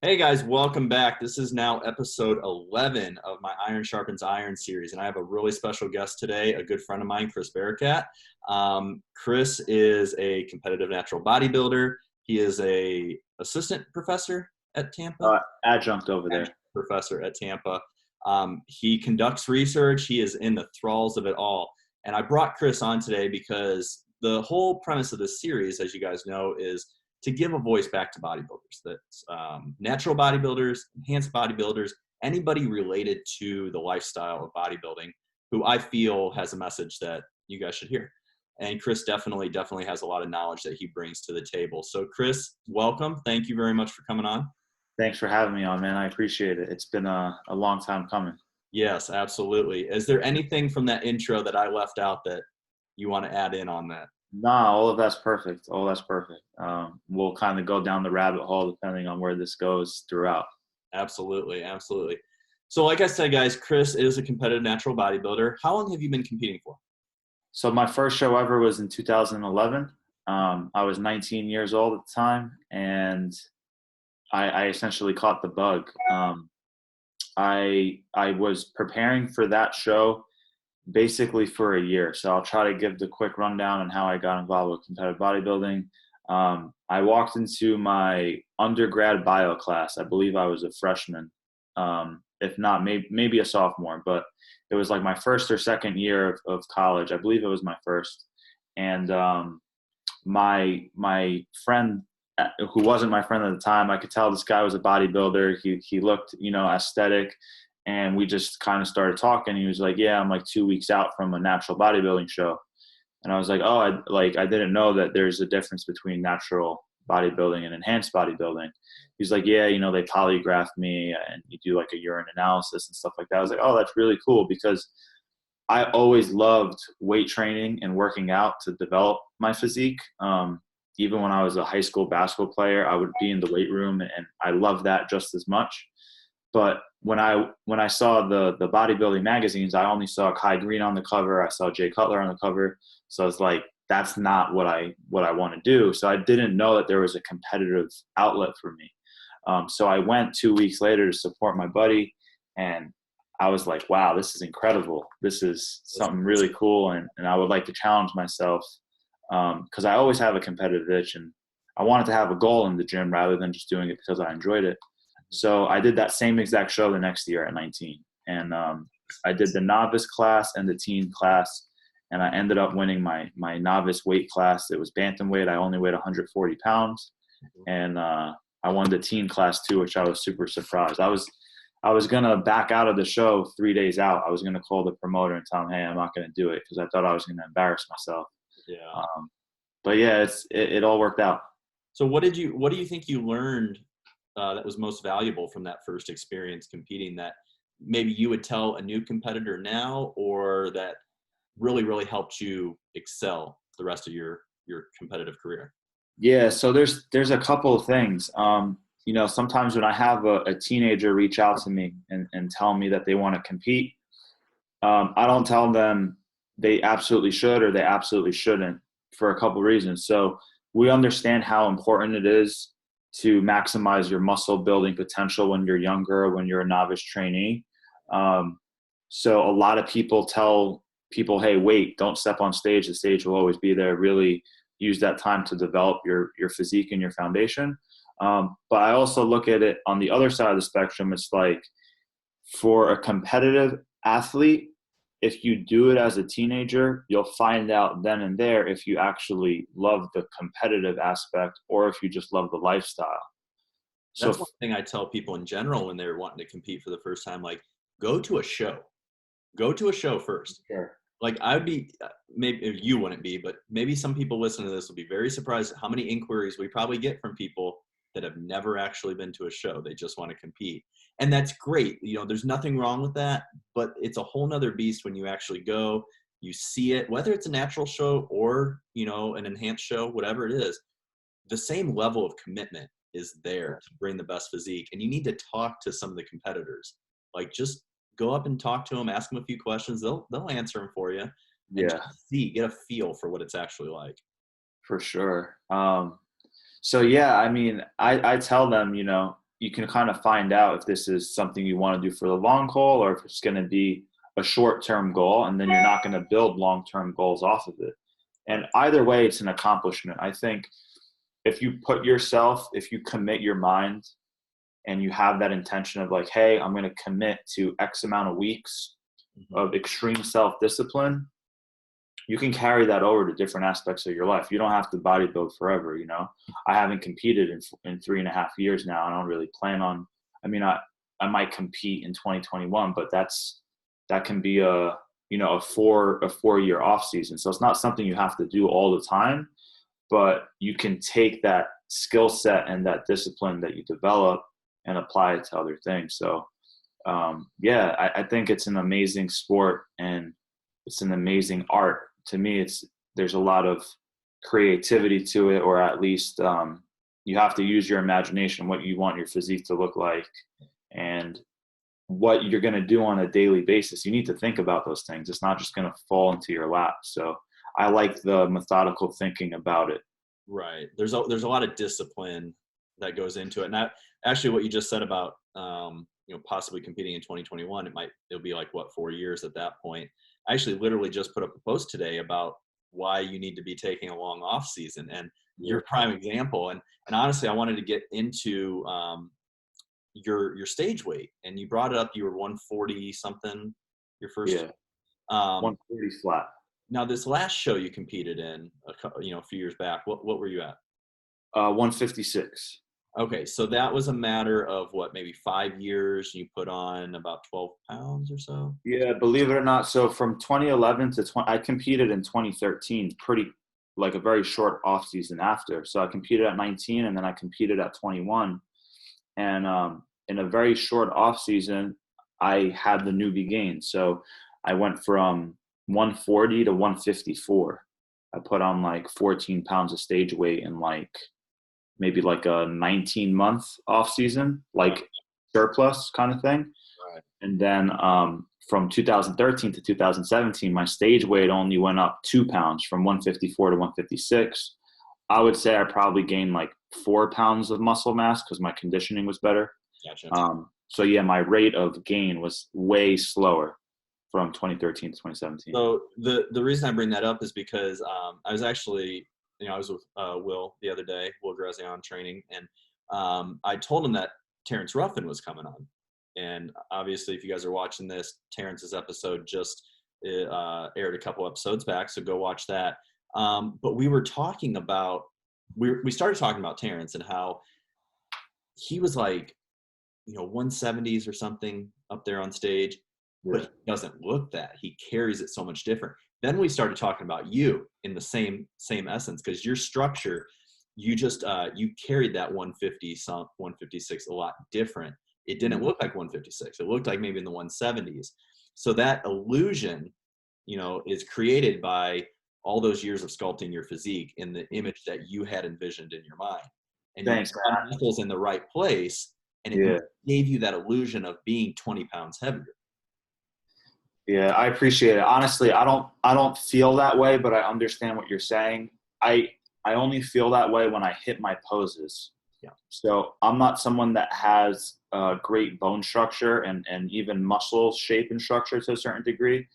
Hey guys, welcome back. This is now episode 11 of my Iron Sharpens Iron series, and I have a really special guest today, a good friend of mine, Chris Barakat. Chris is a competitive natural bodybuilder. He is a assistant professor at Tampa. Adjunct over there. Professor at Tampa. He conducts research. He is in the thralls of it all. And I brought Chris on today because the whole premise of this series, as you guys know, is to give a voice back to bodybuilders. That's natural bodybuilders, enhanced bodybuilders, anybody related to the lifestyle of bodybuilding who I feel has a message that you guys should hear. And Chris definitely has a lot of knowledge that he brings to the table. So Chris, welcome. Thank you very much for coming on. Thanks for having me on, man. I appreciate it. It's been a long time coming. Yes, absolutely. Is there anything from that intro that I left out that you want to add in on that? Nah, all of that's perfect. All that's perfect. We'll kind of go down the rabbit hole depending on where this goes throughout. Absolutely. So like I said, guys, Chris is a competitive natural bodybuilder. How long have you been competing for? So my first show ever was in 2011. I was 19 years old at the time, and I essentially caught the bug. I was preparing for that show basically for a year. So I'll try to give the quick rundown on how I got involved with competitive bodybuilding. I walked into my undergrad bio class. I believe I was a freshman, if not maybe a sophomore, but it was like my first or second year of college. I believe it was my first. And my friend, who wasn't my friend at the time, I could tell this guy was a bodybuilder. He looked, aesthetic. And we just kind of started talking. He was like, yeah, I'm like 2 weeks out from a natural bodybuilding show. And I was like, oh, I didn't know that there's a difference between natural bodybuilding and enhanced bodybuilding. He's like, yeah, they polygraph me and you do like a urine analysis and stuff like that. I was like, oh, that's really cool, because I always loved weight training and working out to develop my physique. Even when I was a high school basketball player, I would be in the weight room, and I loved that just as much. But when I saw the bodybuilding magazines, I only saw Kai Green on the cover. I saw Jay Cutler on the cover. So I was like, that's not what I want to do. So I didn't know that there was a competitive outlet for me. So I went 2 weeks later to support my buddy, and I was like, wow, this is incredible. This is something really cool. And I would like to challenge myself, because I always have a competitive itch, and I wanted to have a goal in the gym rather than just doing it because I enjoyed it. So I did that same exact show the next year at 19. And I did the novice class and the teen class, and I ended up winning my novice weight class. It was bantamweight. I only weighed 140 pounds. And I won the teen class too, which I was super surprised. I was going to back out of the show 3 days out. I was going to call the promoter and tell him, hey, I'm not going to do it, because I thought I was going to embarrass myself. Yeah. But yeah, it all worked out. So what do you think you learned that was most valuable from that first experience competing, that maybe you would tell a new competitor now, or that really helped you excel the rest of your competitive career? Yeah, so there's a couple of things. Sometimes when I have a teenager reach out to me and tell me that they want to compete, I don't tell them they absolutely should or they absolutely shouldn't, for a couple of reasons. So we understand how important it is to maximize your muscle building potential when you're younger, when you're a novice trainee. So a lot of people tell people, hey, wait, don't step on stage. The stage will always be there. Really use that time to develop your physique and your foundation. But I also look at it on the other side of the spectrum. It's like, for a competitive athlete, if you do it as a teenager, you'll find out then and there if you actually love the competitive aspect or if you just love the lifestyle. That's one thing I tell people in general when they're wanting to compete for the first time, like, go to a show first. Sure. Like, I'd be, maybe you wouldn't be, but maybe some people listening to this will be very surprised at how many inquiries we probably get from people that have never actually been to a show. They just want to compete. And that's great. There's nothing wrong with that, but it's a whole nother beast when you actually go, you see it, whether it's a natural show or, an enhanced show, whatever it is, the same level of commitment is there to bring the best physique. And you need to talk to some of the competitors. Like, just go up and talk to them, ask them a few questions. They'll answer them for you. And yeah, get a feel for what it's actually like. For sure. So yeah, I mean, I tell them, you can kind of find out if this is something you want to do for the long haul or if it's going to be a short-term goal, and then you're not going to build long-term goals off of it. And either way, it's an accomplishment. I think if you commit your mind and you have that intention of like, hey, I'm going to commit to X amount of weeks of extreme self-discipline, you can carry that over to different aspects of your life. You don't have to bodybuild forever, you know. I haven't competed in 3.5 years now. I don't really plan on, I mean, I might compete in 2021, but that can be a 4-year off season. So it's not something you have to do all the time, but you can take that skill set and that discipline that you develop and apply it to other things. So I think it's an amazing sport and it's an amazing art. To me, there's a lot of creativity to it, or at least you have to use your imagination, what you want your physique to look like and what you're going to do on a daily basis. You need to think about those things. It's not just going to fall into your lap. So I like the methodical thinking about it. Right. There's a lot of discipline that goes into it. And actually what you just said about, possibly competing in 2021, it'll be like 4 years at that point. I actually literally just put up a post today about why you need to be taking a long off season, and your prime example. And honestly, I wanted to get into your stage weight, and you brought it up. You were 140 something your first. Yeah. 140 flat. Now this last show you competed in, a few years back, what were you at? 156. Okay, so that was a matter of maybe 5 years. You put on about 12 pounds or so? Yeah, believe it or not. So from 2011 to I competed in 2013, like a very short off season after. So I competed at 19 and then I competed at 21. And in a very short off season, I had the newbie gain. So I went from 140 to 154. I put on like 14 pounds of stage weight in maybe like a 19-month off season, like surplus kind of thing. Right. And then from 2013 to 2017, my stage weight only went up 2 pounds from 154 to 156. I would say I probably gained like 4 pounds of muscle mass because my conditioning was better. Gotcha. So yeah, my rate of gain was way slower from 2013 to 2017. So the reason I bring that up is because I was actually, I was with Will the other day, Will Graziano training, and I told him that Terrence Ruffin was coming on. And obviously, if you guys are watching this, Terrence's episode just aired a couple episodes back, so go watch that. But we were talking about, we started talking about Terrence and how he was like, 170s or something up there on stage, but he doesn't look that. He carries it so much different. Then we started talking about you in the same essence, because your structure, you just you carried that 156 a lot different. It didn't look like 156. It looked like maybe in the 170s. So that illusion, is created by all those years of sculpting your physique in the image that you had envisioned in your mind. And Thanks, you put muscles in the right place, and it gave you that illusion of being 20 pounds heavier. Yeah, I appreciate it. Honestly, I don't feel that way, but I understand what you're saying. I only feel that way when I hit my poses. Yeah. So I'm not someone that has great bone structure and even muscle shape and structure to a certain degree.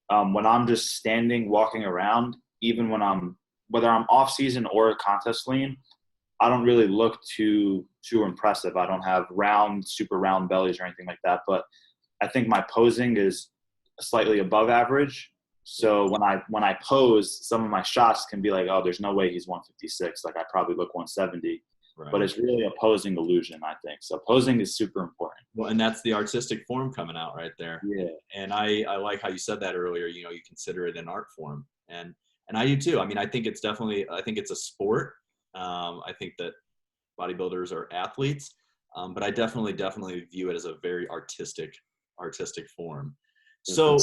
When I'm just standing, walking around, even whether I'm off season or contest lean, I don't really look too impressive. I don't have super round bellies or anything like that. But I think my posing is slightly above average. So when I pose, some of my shots can be like, oh, there's no way he's 156. Like I probably look 170. Right. But it's really a posing illusion, I think. So posing is super important. Well, and that's the artistic form coming out right there. Yeah. And I like how you said that earlier. You consider it an art form, and I do too. I mean, I think it's a sport. I think that bodybuilders are athletes, but I definitely view it as a very artistic form. So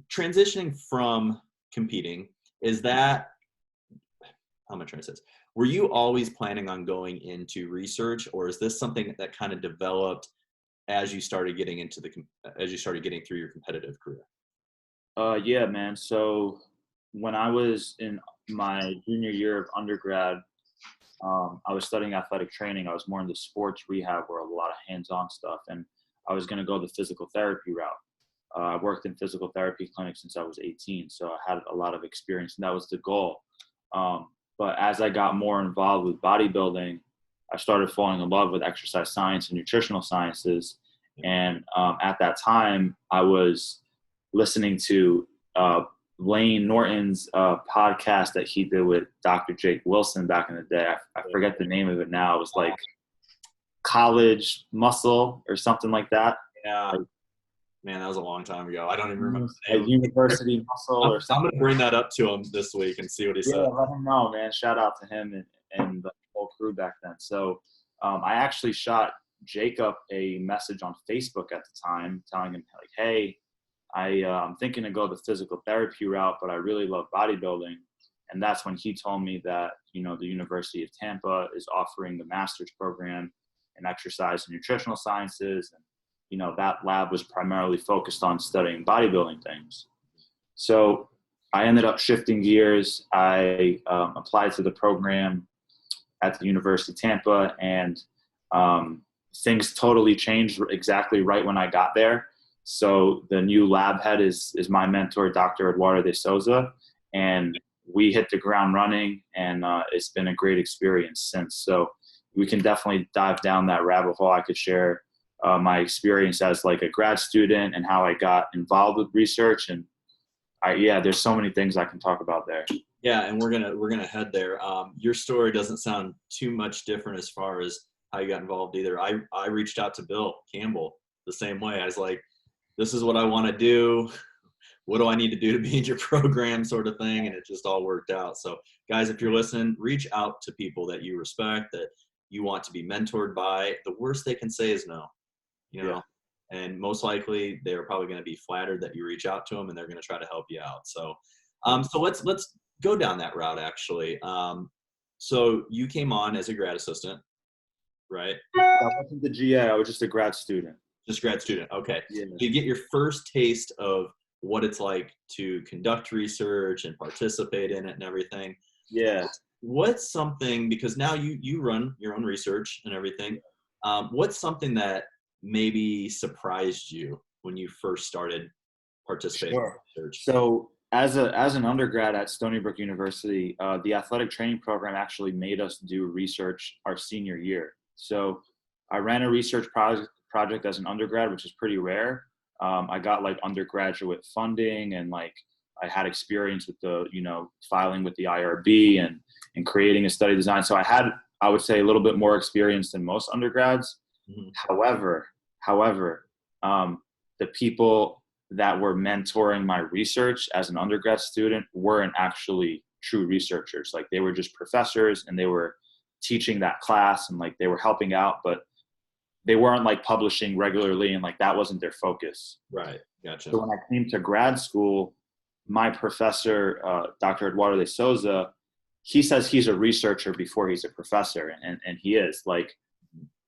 transitioning from competing, is that, how am I trying to say this? Were you always planning on going into research, or is this something that kind of developed as you started getting through your competitive career? Yeah, man. So when I was in my junior year of undergrad, I was studying athletic training. I was more into sports rehab, where a lot of hands-on stuff, and I was going to go the physical therapy route. I worked in physical therapy clinics since I was 18, so I had a lot of experience, and that was the goal. But as I got more involved with bodybuilding, I started falling in love with exercise science and nutritional sciences. And at that time, I was listening to Lane Norton's podcast that he did with Dr. Jake Wilson back in the day. I forget the name of it now. It was like College Muscle or something like that. Yeah. Man, that was a long time ago. I don't even remember the name. Like University Muscle or something. I'm going to bring that up to him this week and see what he said. Yeah, let him know, man. Shout out to him and the whole crew back then. So I actually shot Jacob a message on Facebook at the time telling him, like, hey, I'm thinking to go the physical therapy route, but I really love bodybuilding. And that's when he told me that, you know, the University of Tampa is offering the master's program in exercise and nutritional sciences. And, you know, that lab was primarily focused on studying bodybuilding things. So I ended up shifting gears. I applied to the program at the University of Tampa, and things totally changed exactly right when I got there. So the new lab head is my mentor, Dr. Eduardo de Souza, and we hit the ground running, and it's been a great experience since. So we can definitely dive down that rabbit hole. I could share my experience as like a grad student and how I got involved with research, and there's so many things I can talk about there. Yeah, and we're gonna head there. Your story doesn't sound too much different as far as how you got involved either. I reached out to Bill Campbell the same way. I was like, this is what I want to do. What do I need to do to be in your program, sort of thing, and it just all worked out. So guys, if you're listening, reach out to people that you respect, that you want to be mentored by. The worst they can say is no, you know. Yeah. And most likely they're probably going to be flattered that you reach out to them, and they're going to try to help you out. So so let's go down that route, actually. So you came on as a grad assistant, right? I wasn't the GA. I was just a grad student. Just grad student. Okay. Yeah. You get your first taste of what it's like to conduct research and participate in it and everything. Yeah. What's something, because now you run your own research and everything. What's something that maybe surprised you when you first started participating in research? So as an undergrad at Stony Brook University, the athletic training program actually made us do research our senior year. So I ran a research project as an undergrad, which is pretty rare. I got like undergraduate funding, and like I had experience with the, you know, filing with the IRB and creating a study design. So I had, I would say, a little bit more experience than most undergrads. Mm-hmm. However, the people that were mentoring my research as an undergrad student weren't actually true researchers. Like, they were just professors, and they were teaching that class, and like they were helping out, but they weren't like publishing regularly, and like that wasn't their focus. Right. Gotcha. So when I came to grad school, my professor, Dr. Eduardo de Souza, he says he's a researcher before he's a professor. And he is. Like,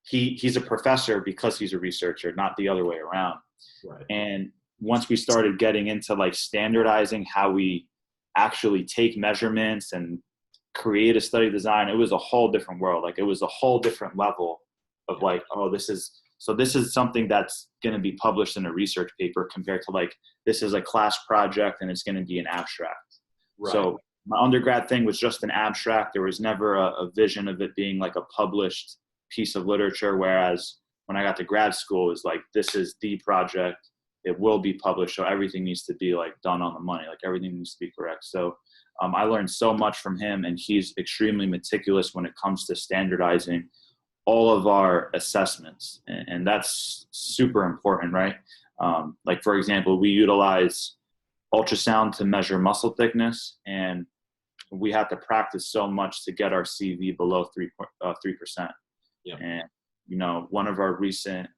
he's a professor because he's a researcher, not the other way around. Right. And once we started getting into like standardizing how we actually take measurements and create a study design, it was a whole different world. Like, it was a whole different level of like, oh, this is something that's going to be published in a research paper, compared to like, this is a class project and it's going to be an abstract. Right. So my undergrad thing was just an abstract. There was never a vision of it being like a published piece of literature. Whereas when I got to grad school, it's like, this is the project. It will be published. So everything needs to be like done on the money. Like, everything needs to be correct. So I learned so much from him, and he's extremely meticulous when it comes to standardizing all of our assessments. And that's super important, right? Like, for example, we utilize ultrasound to measure muscle thickness, and we had to practice so much to get our CV below 3%. Yeah. And, you know, one of our recent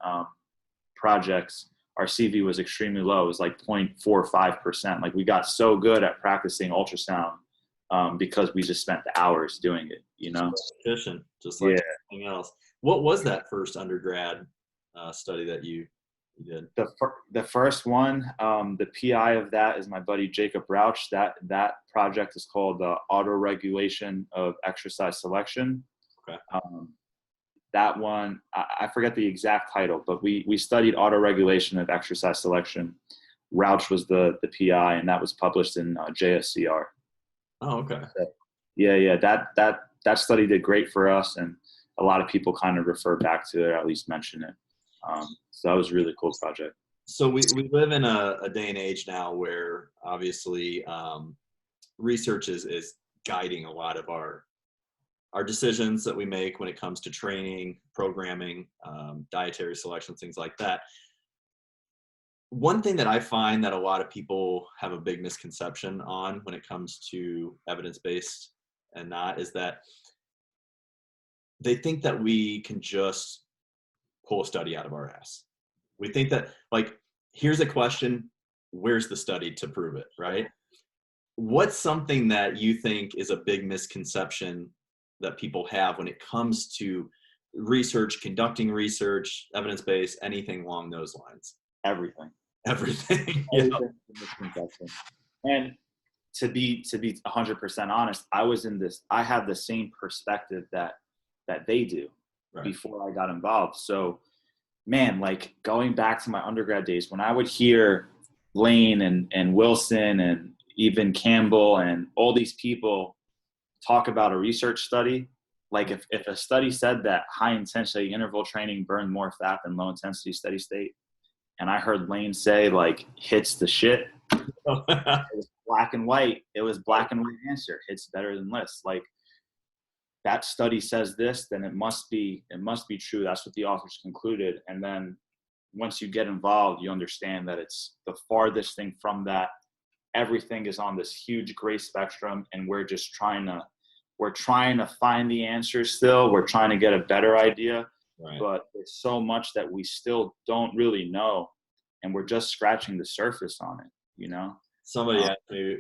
projects, our CV was extremely low. It was like 0.45%. Like, we got so good at practicing ultrasound because we just spent the hours doing it, you know? Efficient, just like anything else. What was that first undergrad study that you did? The first one, the PI of that is my buddy Jacob Rauch. That project is called the Autoregulation of Exercise Selection. Okay. That one, I forget the exact title, but we studied autoregulation of exercise selection. Rauch was the PI, and that was published in JSCR. Oh, okay. Yeah. That study did great for us, and a lot of people kind of refer back to it, or at least mention it. So that was a really cool project. So we live in a day and age now where obviously research is guiding a lot of our decisions that we make when it comes to training, programming, dietary selection, things like that. One thing that I find that a lot of people have a big misconception on when it comes to evidence-based and not is that they think that we can just pull a study out of our ass. We think that, like, here's a question, where's the study to prove it, right? What's something that you think is a big misconception that people have when it comes to research, conducting research, evidence-based, anything along those lines? Everything. Yeah. And to be 100% honest, I had the same perspective that they do before I got involved. So, man, like going back to my undergrad days, when I would hear Lane and Wilson and even Campbell and all these people talk about a research study, like if a study said that high intensity interval training burned more fat than low intensity steady state, and I heard Lane say like hits the shit, it was black and white. It was black and white answer. Hits better than lifts. Like that study says this, then it must be true. That's what the authors concluded. And then once you get involved, you understand that it's the farthest thing from that. Everything is on this huge gray spectrum, and we're just trying to find the answers still. We're trying to get a better idea. Right. But there's so much that we still don't really know, and we're just scratching the surface on it, you know? Somebody asked me,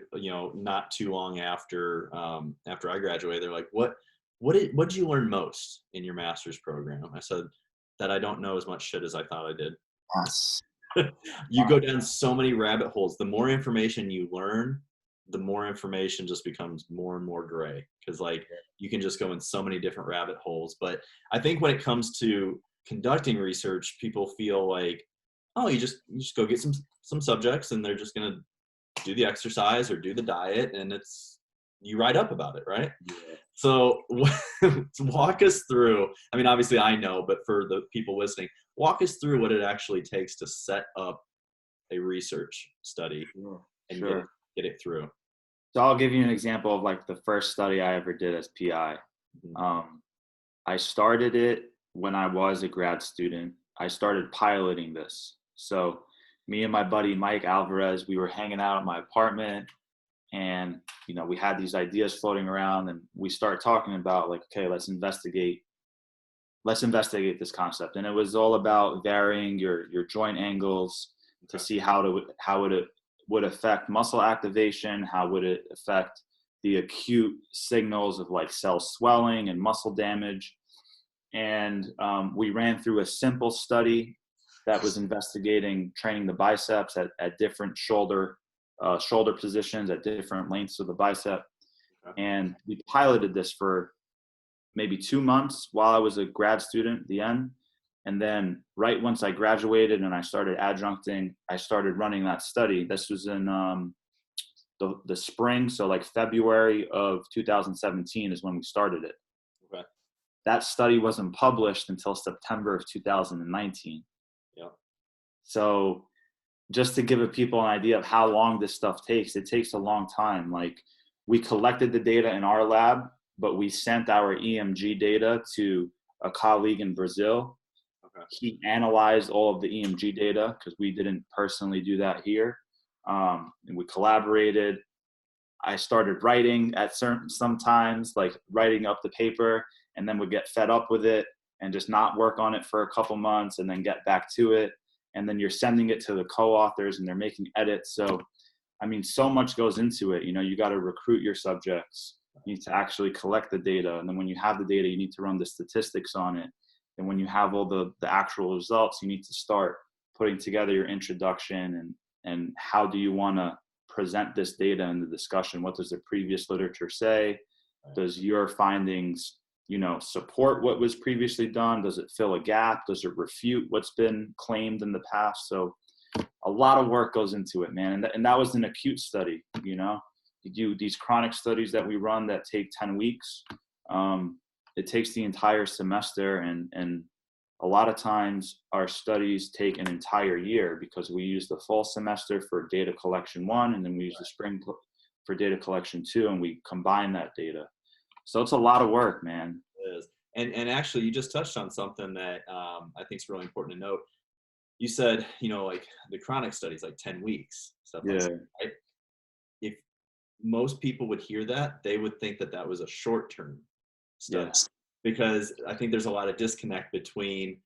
not too long after I graduated, they're like, what did you learn most in your master's program? I said that I don't know as much shit as I thought I did. Yes. You go down so many rabbit holes. The more information you learn, the more information just becomes more and more gray, because like you can just go in so many different rabbit holes. But I think when it comes to conducting research, people feel like, oh, you just go get some subjects and they're just gonna do the exercise or do the diet, and you write up about it, right? Yeah. So walk us through, I mean, obviously I know, but for the people listening, walk us through what it actually takes to set up a research study and get it through. So I'll give you an example of like the first study I ever did as PI. Mm-hmm. I started it when I was a grad student. I started piloting this. So me and my buddy Mike Alvarez, we were hanging out at my apartment, and we had these ideas floating around, and we started talking about like, okay, let's investigate this concept. And it was all about varying your joint angles to see how it would affect muscle activation, how would it affect the acute signals of like cell swelling and muscle damage. And we ran through a simple study that was investigating training the biceps at different shoulder positions at different lengths of the bicep. And we piloted this for maybe 2 months while I was a grad student at the end. And then right once I graduated and I started adjuncting, I started running that study. This was in the spring. So like February of 2017 is when we started it. Okay. That study wasn't published until September of 2019. Yeah. So just to give people an idea of how long this stuff takes, it takes a long time. Like we collected the data in our lab, but we sent our EMG data to a colleague in Brazil. Okay. He analyzed all of the EMG data because we didn't personally do that here. And we collaborated. I started writing sometimes, like writing up the paper, and then would get fed up with it and just not work on it for a couple months and then get back to it. And then you're sending it to the co-authors and they're making edits. So, I mean, so much goes into it. You got to recruit your subjects. You need to actually collect the data. And then when you have the data, you need to run the statistics on it. And when you have all the actual results, you need to start putting together your introduction and how do you want to present this data in the discussion? What does the previous literature say? Does your findings support what was previously done? Does it fill a gap? Does it refute what's been claimed in the past? So a lot of work goes into it, man. And that was an acute study. You do these chronic studies that we run that take 10 weeks. It takes the entire semester, and a lot of times our studies take an entire year because we use the fall semester for data collection 1, and then we use the spring for data collection 2, and we combine that data. So it's a lot of work, man. It is. And actually, you just touched on something that I think is really important to note. You said, like the chronic studies, like 10 weeks, stuff like that, right? If most people would hear that, they would think that that was a short-term study. Yes. Because I think there's a lot of disconnect between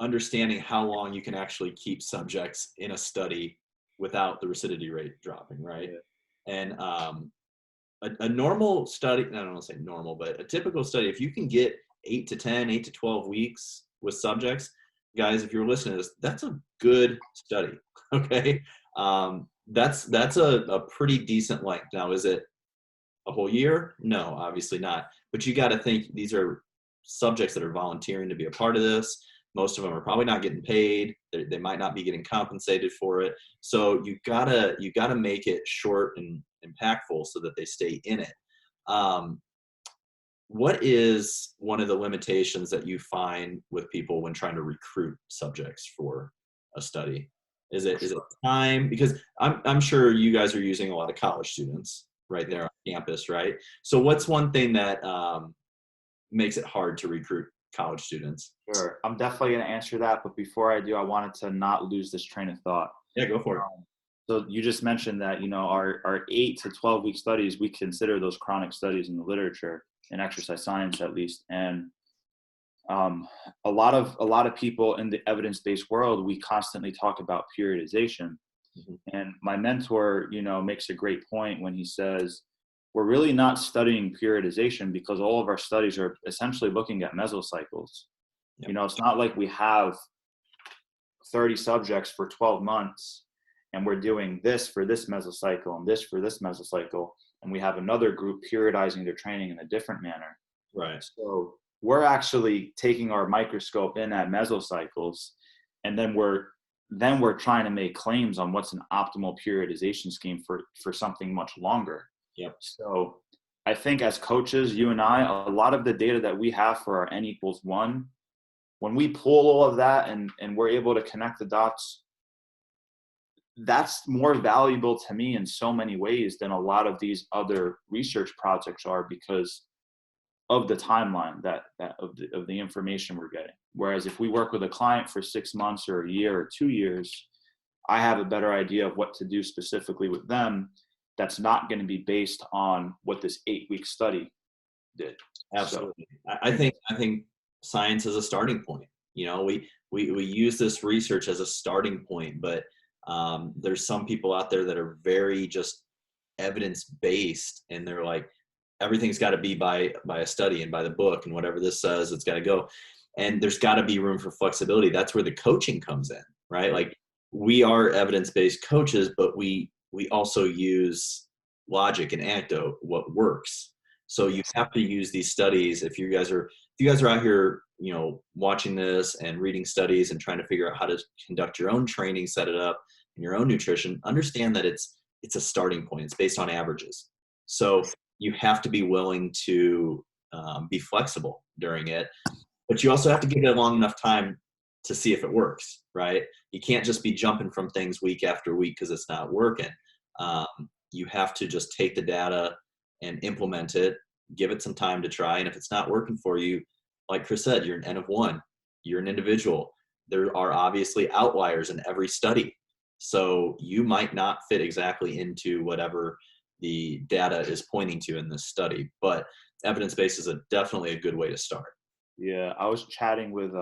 understanding how long you can actually keep subjects in a study without the recidivism rate dropping, right? Yeah. And a normal study, I don't want to say normal, but a typical study, if you can get 8 to 10, 8 to 12 weeks with subjects, guys, if you're listening to this, that's a good study, okay? That's a pretty decent length. Now, is it a whole year? No, obviously not. But you got to think these are subjects that are volunteering to be a part of this. Most of them are probably not getting paid. They might not be getting compensated for it. So you gotta make it short and impactful so that they stay in it. What is one of the limitations that you find with people when trying to recruit subjects for a study? Is it time? Because I'm sure you guys are using a lot of college students right there on campus, right? So what's one thing that makes it hard to recruit college students? Sure. I'm definitely going to answer that. But before I do, I wanted to not lose this train of thought. Yeah, go for it. So you just mentioned that, our 8 to 12 week studies, we consider those chronic studies in the literature, in exercise science at least. And a lot of people in the evidence-based world, we constantly talk about periodization. Mm-hmm. And my mentor, makes a great point when he says, we're really not studying periodization because all of our studies are essentially looking at mesocycles. Yep. It's not like we have 30 subjects for 12 months and we're doing this for this mesocycle and this for this mesocycle, and we have another group periodizing their training in a different manner. Right. So we're actually taking our microscope in at mesocycles, and then we're trying to make claims on what's an optimal periodization scheme for something much longer. Yep. So I think as coaches, you and I, a lot of the data that we have for our N=1, when we pull all of that and we're able to connect the dots, that's more valuable to me in so many ways than a lot of these other research projects are, because of the timeline of the information we're getting. Whereas if we work with a client for 6 months or a year or 2 years, I have a better idea of what to do specifically with them. That's not going to be based on what this 8-week study did. Absolutely. So, I think science is a starting point. We use this research as a starting point, but there's some people out there that are very just evidence-based, and they're like, everything's got to be by a study and by the book, and whatever this says, it's got to go. And there's got to be room for flexibility. That's where the coaching comes in, right? Like, we are evidence-based coaches, but we also use logic and anecdote, what works. So you have to use these studies. If you guys are out here, watching this and reading studies and trying to figure out how to conduct your own training, set it up, and your own nutrition, understand that it's a starting point. It's based on averages. So you have to be willing to be flexible during it, but you also have to give it a long enough time to see if it works, right? You can't just be jumping from things week after week because it's not working. You have to just take the data and implement it, give it some time to try. And if it's not working for you, like Chris said, you're an N=1, you're an individual. There are obviously outliers in every study. So you might not fit exactly into whatever the data is pointing to in this study, but evidence-based is definitely a good way to start. Yeah, I was chatting with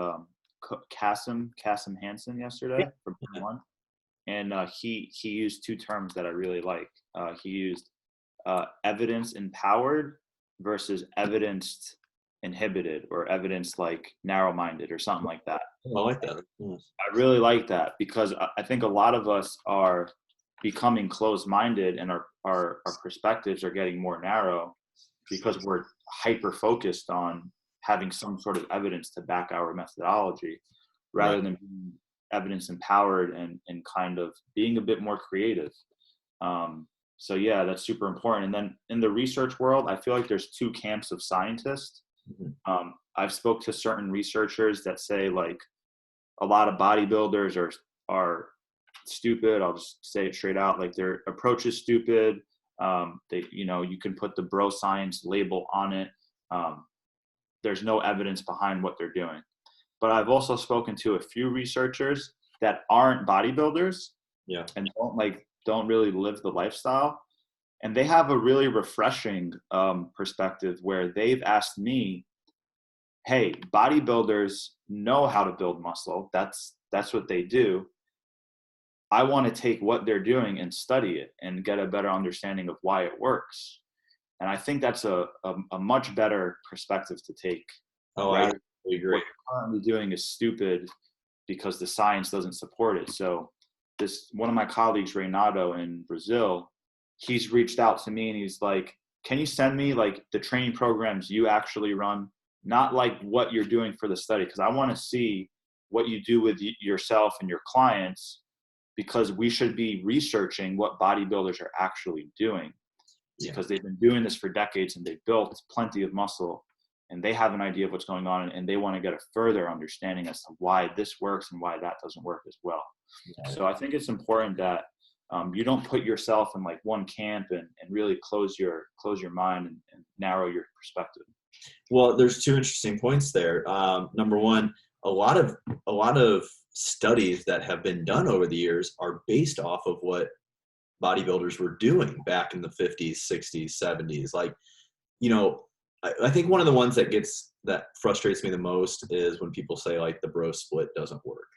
Cassim Hansen yesterday from P1, and he used 2 terms that I really like. He used evidence empowered versus evidence inhibited, or evidence like narrow-minded, or something like that. I like that. I really like that, because I think a lot of us are becoming closed-minded, and our perspectives are getting more narrow. because we're hyper focused on having some sort of evidence to back our methodology rather than being evidence empowered and kind of being a bit more creative. So yeah, that's super important. And then in the research world, I feel like there's two camps of scientists. I've spoke to certain researchers that say like a lot of bodybuilders are stupid. I'll just say it straight out. Like their approach is stupid. They, you know, you can put the bro science label on it. There's no evidence behind what they're doing. But I've also spoken to a few researchers that aren't bodybuilders and don't really live the lifestyle. And they have a really refreshing perspective where they've asked me, hey, bodybuilders know how to build muscle. That's what they do. I want to take what they're doing and study it and get a better understanding of why it works. And I think that's a much better perspective to take. Oh, I agree. What you're currently doing is stupid because the science doesn't support it. So one of my colleagues, Renato in Brazil, he's reached out to me and he's like, can you send me like the training programs you actually run? Not like what you're doing for the study, because I want to see what you do with yourself and your clients, because we should be researching what bodybuilders are actually doing, because they've been doing this for decades and they've built plenty of muscle and they have an idea of what's going on and they want to get a further understanding as to why this works and why that doesn't work as well. So I think it's important that you don't put yourself in like one camp and really close your mind and narrow your perspective. Well, there's two interesting points there. Number one, a lot of studies that have been done over the years are based off of what bodybuilders were doing back in the 50s, 60s, 70s. Like, you know, I think one of the ones that frustrates me the most is when people say like the bro split doesn't work.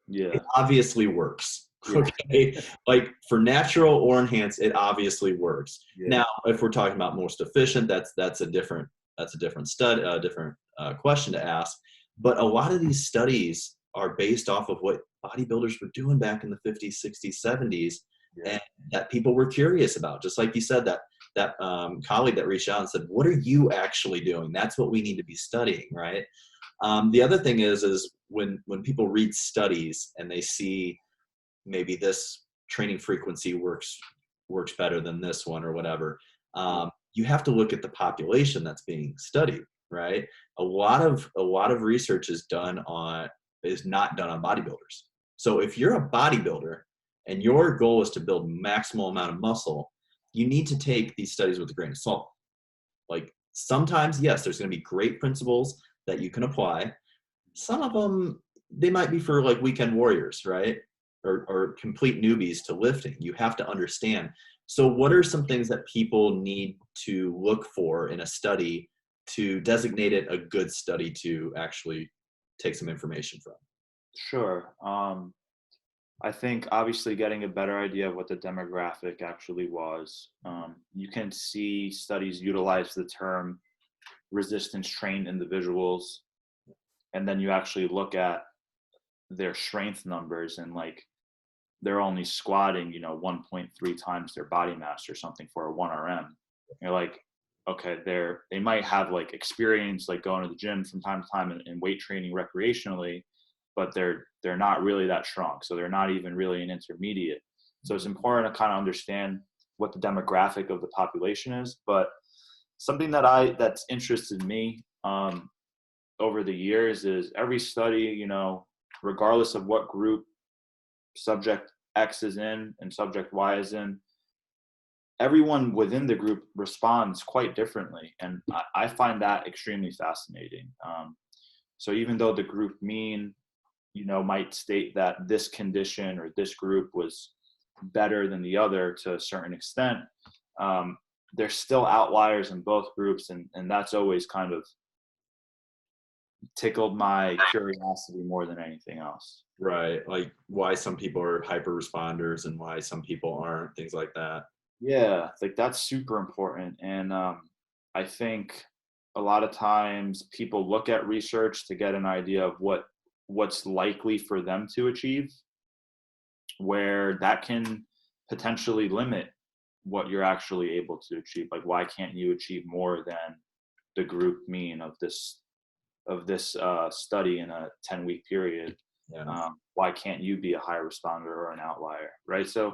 Yeah. It obviously works. Okay. Like for natural or enhanced, it obviously works. Now, if we're talking about most efficient, that's a different study, a different question to ask. But a lot of these studies are based off of what bodybuilders were doing back in the 50s, 60s, 70s, and that people were curious about. Just like you said, that colleague that reached out and said, what are you actually doing? That's what we need to be studying, right? The other thing is when people read studies and they see maybe this training frequency works better than this one or whatever, you have to look at the population that's being studied, right? A lot of research is not done on bodybuilders. So if you're a bodybuilder and your goal is to build maximal amount of muscle, you need to take these studies with a grain of salt. Like sometimes, yes, there's going to be great principles that you can apply. Some of them, they might be for like weekend warriors, right? Or complete newbies to lifting. You have to understand. So what are some things that people need to look for in a study to designate it a good study to actually take some information from? Sure. I think obviously getting a better idea of what the demographic actually was. You can see studies utilize the term resistance trained individuals, and then you actually look at their strength numbers and like they're only squatting, 1.3 times their body mass or something for a 1RM. You're like, okay, they might have like experience like going to the gym from time to time and weight training recreationally, but they're not really that strong. So they're not even really an intermediate. So it's important to kind of understand what the demographic of the population is. But something that's interested me over the years is every study, regardless of what group subject X is in and subject Y is in, everyone within the group responds quite differently. And I find that extremely fascinating. So even though the group mean, might state that this condition or this group was better than the other to a certain extent, there's still outliers in both groups. And that's always kind of tickled my curiosity more than anything else. Right. Like why some people are hyper responders and why some people aren't, things like that. Yeah. Like that's super important. And I think a lot of times people look at research to get an idea of what's likely for them to achieve, where that can potentially limit what you're actually able to achieve. Like, why can't you achieve more than the group mean of this study in a 10-week period? Yeah. Why can't you be a high responder or an outlier, right? So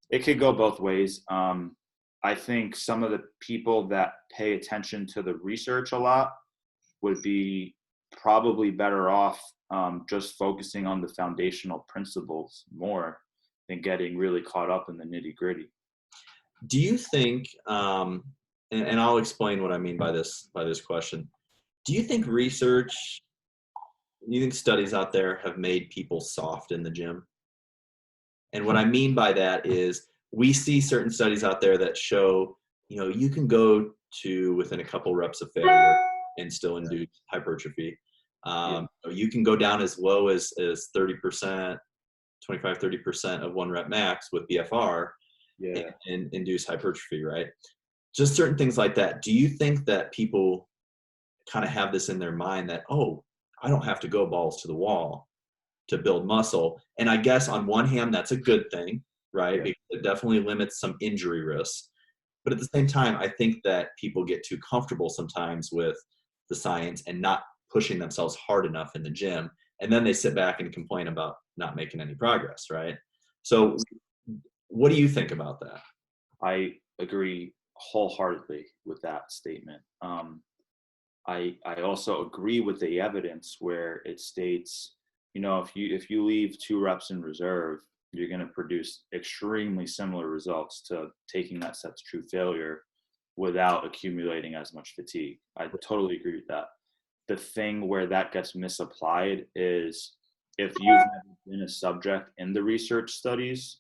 it could go both ways. I think some of the people that pay attention to the research a lot would be probably better off just focusing on the foundational principles more than getting really caught up in the nitty gritty. Do you think, and I'll explain what I mean by this question. Do you think studies out there have made people soft in the gym? And what I mean by that is we see certain studies out there that show, you can go to within a couple reps of failure and still induce hypertrophy. You can go down as low as 30%, 25, 30% of 1 rep max with BFR and induce hypertrophy, right? Just certain things like that. Do you think that people kind of have this in their mind that, oh, I don't have to go balls to the wall to build muscle? And I guess on one hand, that's a good thing, right? Yeah. Because it definitely limits some injury risks. But at the same time, I think that people get too comfortable sometimes with the science and not pushing themselves hard enough in the gym. And then they sit back and complain about not making any progress, right? So what do you think about that? I agree wholeheartedly with that statement. I also agree with the evidence where it states, if you leave 2 reps in reserve, you're going to produce extremely similar results to taking that set to true failure without accumulating as much fatigue. I totally agree with that. The thing where that gets misapplied is if you've never been a subject in the research studies,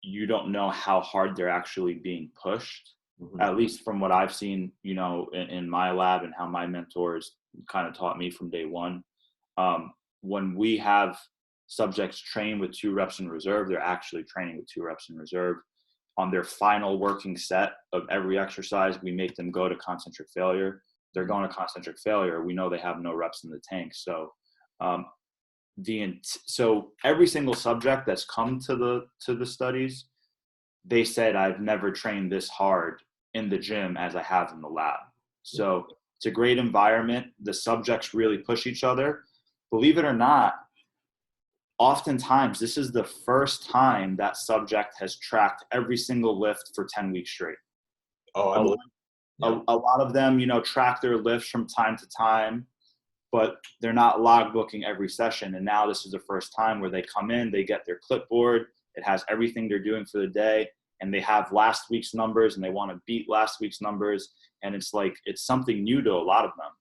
you don't know how hard they're actually being pushed. Mm-hmm. At least from what I've seen, in my lab and how my mentors kind of taught me from day one. When we have subjects train with 2 reps in reserve, they're actually training with 2 reps in reserve. On their final working set of every exercise, we make them go to concentric failure. They're going to concentric failure. We know they have no reps in the tank. So, so every single subject that's come to the studies, they said, I've never trained this hard in the gym as I have in the lab. So it's a great environment. The subjects really push each other. Believe it or not, oftentimes this is the first time that subject has tracked every single lift for 10 weeks straight. Oh, a lot of them, track their lifts from time to time, but they're not logbooking every session. And now this is the first time where they come in, they get their clipboard. It has everything they're doing for the day, and they have last week's numbers and they want to beat last week's numbers. And it's something new to a lot of them.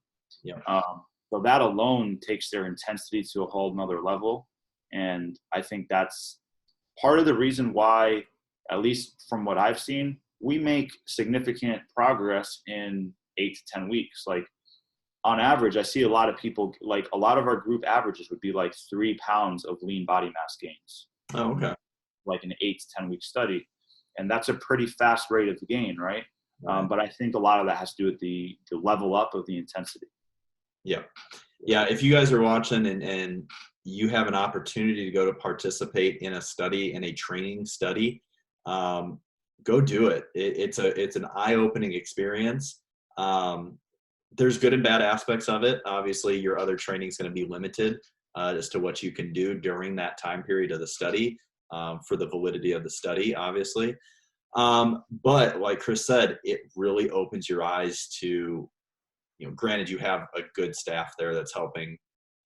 Yeah. So that alone takes their intensity to a whole nother level. And I think that's part of the reason why, at least from what I've seen, we make significant progress in 8 to 10 weeks. Like on average, I see a lot of people, like a lot of our group averages would be like 3 pounds of lean body mass gains. Oh, okay. Like an 8 to 10 week study. And that's a pretty fast rate of gain, right? But I think a lot of that has to do with the level up of the intensity. Yeah. Yeah. If you guys are watching and you have an opportunity to go to participate in a study, in a training study, go do it. It's an eye-opening experience. There's good and bad aspects of it. Obviously, your other training is going to be limited as to what you can do during that time period of the study for the validity of the study, obviously. But like Chris said, it really opens your eyes to, granted you have a good staff there that's helping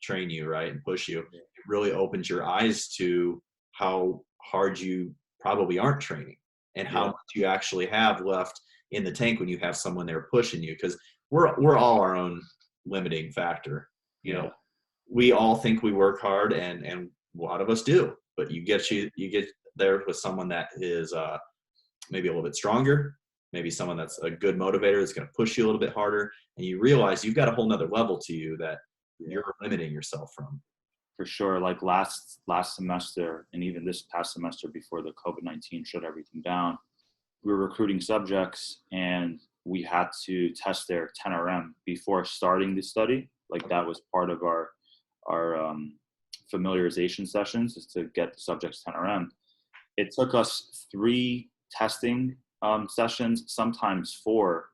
train you, right, and push you. It really opens your eyes to how hard you probably aren't training and how much you actually have left in the tank when you have someone there pushing you, because we're all our own limiting factor. We all think we work hard, and a lot of us do, but you get there with someone that is maybe a little bit stronger, maybe someone that's a good motivator that's going to push you a little bit harder, and you realize you've got a whole nother level to you that you're limiting yourself from. For sure. Like last semester, and even this past semester before the COVID-19 shut everything down, we were recruiting subjects and we had to test their 10RM before starting the study. Like that was part of our familiarization sessions, is to get the subjects 10RM. It took us 3 testing sessions, sometimes four